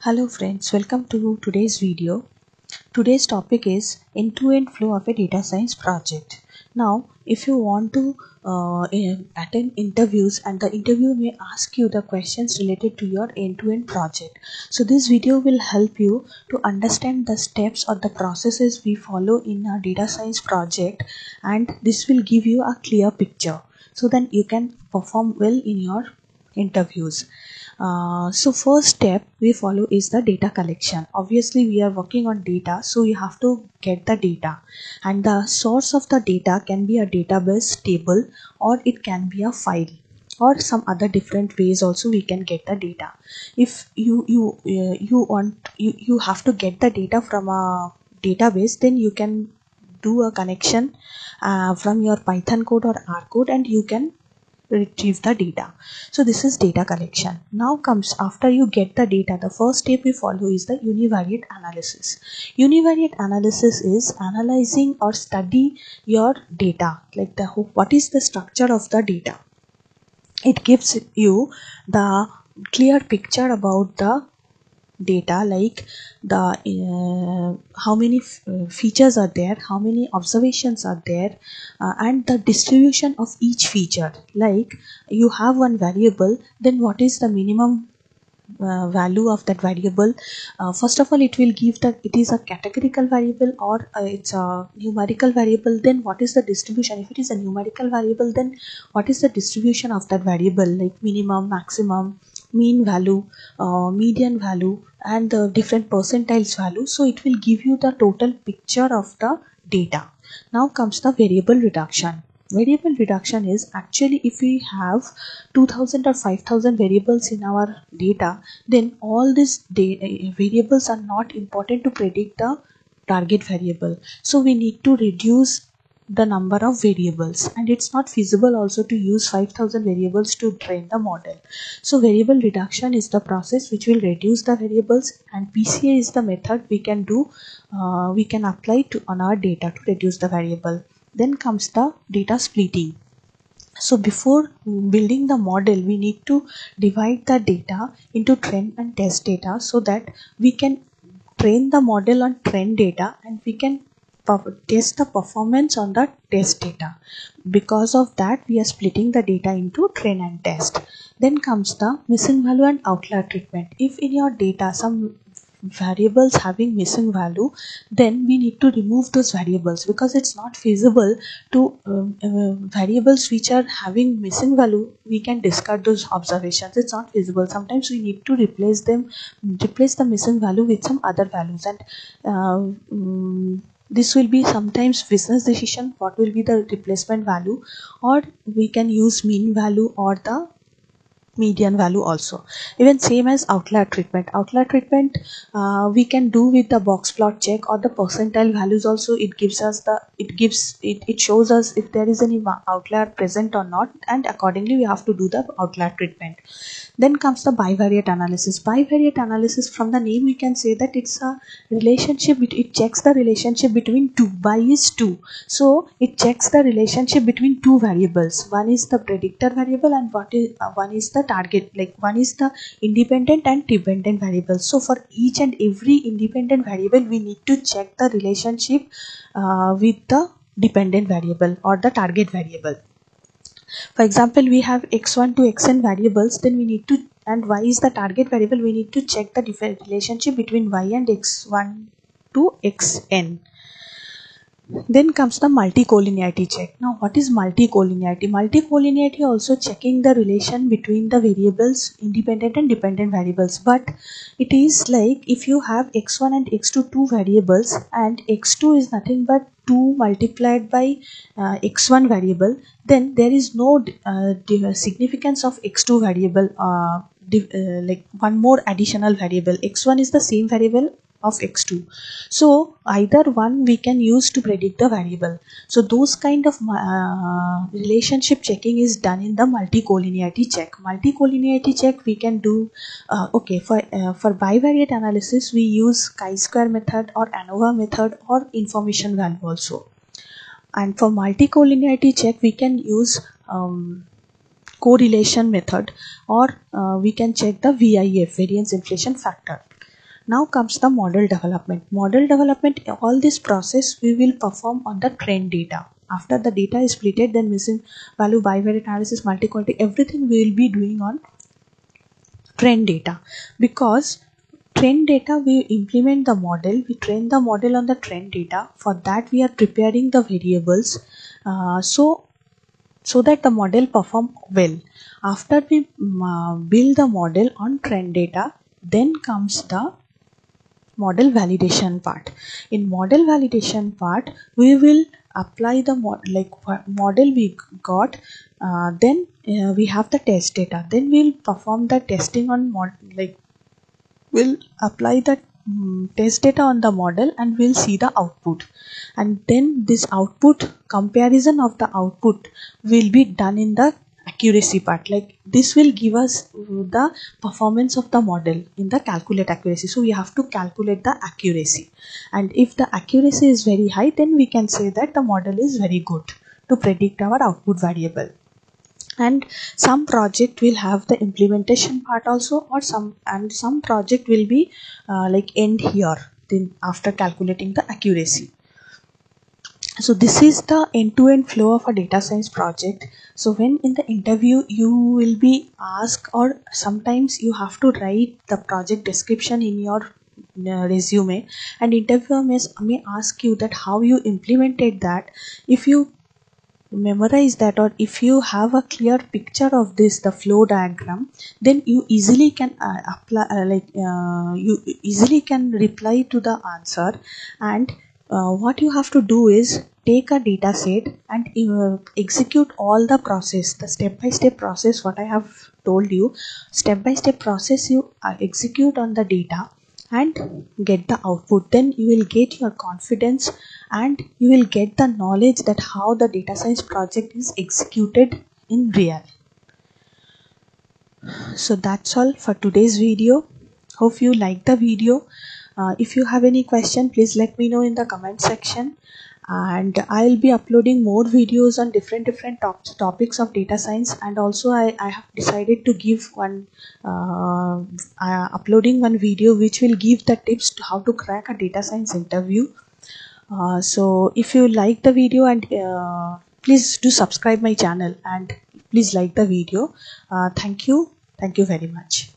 Hello friends, welcome to today's video. Today's topic is end-to-end flow of a data science project. Now, if you want to attend interviews and the interview may ask you the questions related to your end-to-end project. So this video will help you to understand the steps or the processes we follow in our data science project, and this will give you a clear picture so then you can perform well in your interviews. So first step we follow is the data collection. Obviously we are working on data, so you have to get the data, and the source of the data can be a database table or it can be a file or some other different ways also we can get the data. If you have to get the data from a database, then you can do a connection from your Python code or R code and you can retrieve the data. So this is data collection. Now comes, after you get the data, the first step we follow is the univariate analysis. Univariate analysis is analyzing or study your data, like what is the structure of the data. It gives you the clear picture about the data, like the how many features are there, how many observations are there, and the distribution of each feature. Like you have one variable, then what is the minimum value of that variable. First of all, it will give that it is a categorical variable or it's a numerical variable. Then what is the distribution? If it is a numerical variable, then what is the distribution of that variable, like minimum, maximum, mean value, median value, and the different percentiles value. So it will give you the total picture of the data. Now comes the variable reduction. Variable reduction is actually, if we have 2000 or 5000 variables in our data, then all these variables are not important to predict the target variable. So we need to reduce the number of variables, and it's not feasible also to use 5000 variables to train the model. So variable reduction is the process which will reduce the variables, and PCA is the method we can do, we can apply to on our data to reduce the variable. Then comes the data splitting. So before building the model, we need to divide the data into trend and test data so that we can train the model on trend data and we can test the performance on the test data. Because of that, we are splitting the data into train and test. Then comes the missing value and outlier treatment. If in your data some variables having missing value, then we need to remove those variables, because it's not feasible to variables which are having missing value, we can discard those observations. It's not feasible. Sometimes we need to replace the missing value with some other values, and this will be sometimes business decision what will be the replacement value, or we can use mean value or the median value also. Even same as outlier treatment. Outlier treatment we can do with the box plot check or the percentile values also. It gives us it shows us if there is any outlier present or not, and accordingly we have to do the outlier treatment. Then comes the bivariate analysis. Bivariate analysis, from the name we can say that it's a relationship, it checks the relationship between two. Bi is 2, so it checks the relationship between two variables. One is the predictor variable and one is the target, like one is the independent and dependent variable. So for each and every independent variable we need to check the relationship with the dependent variable or the target variable. For example, we have x1 to xn variables, then we need to, and y is the target variable, we need to check the different relationship between y and x1 to xn. Then comes the multicollinearity check. Now what is multicollinearity? Multicollinearity also checking the relation between the variables, independent and dependent variables, but it is like if you have x1 and x2 two variables, and x2 is nothing but 2 multiplied by x1 variable, then there is no significance of x2 variable, like one more additional variable. x1 is the same variable of x2, so either one we can use to predict the variable. So those kind of relationship checking is done in the multicollinearity check. Multicollinearity check we can do okay, for bivariate analysis we use chi-square method or ANOVA method or information value also, and for multicollinearity check we can use correlation method, or we can check the VIF, variance inflation factor. Now comes the model development. Model development, all this process we will perform on the trained data. After the data is splitted, then missing value, bivariate analysis, multi-quality, everything we will be doing on trained data. Because trained data, we implement the model, we train the model on the trained data. For that we are preparing the variables, so that the model perform well. After we build the model on trained data, then comes the model validation part. In model validation part, we will apply the model we got, then we have the test data, then we'll perform the testing on we'll apply the test data on the model and we'll see the output, and then this output, comparison of the output will be done in the accuracy part. Like this will give us the performance of the model in the calculate accuracy. So we have to calculate the accuracy, and if the accuracy is very high, then we can say that the model is very good to predict our output variable. And some project will have the implementation part also, or some project will be end here then after calculating the accuracy. So this is the end-to-end flow of a data science project. So when in the interview you will be asked, or sometimes you have to write the project description in your resume, and interviewer may ask you that how you implemented that. If you memorize that, or if you have a clear picture of this, the flow diagram, then you easily can apply you easily can reply to the answer. And what you have to do is take a data set and execute all the process, the step-by-step process what I have told you. Step-by-step process you execute on the data and get the output. Then you will get your confidence, and you will get the knowledge that how the data science project is executed in real. So that's all for today's video. Hope you like the video. If you have any question, please let me know in the comment section, and I'll be uploading more videos on different topics of data science. And also I have decided to give one uploading one video which will give the tips to how to crack a data science interview. So if you like the video, and please do subscribe my channel, and please like the video. Thank you very much.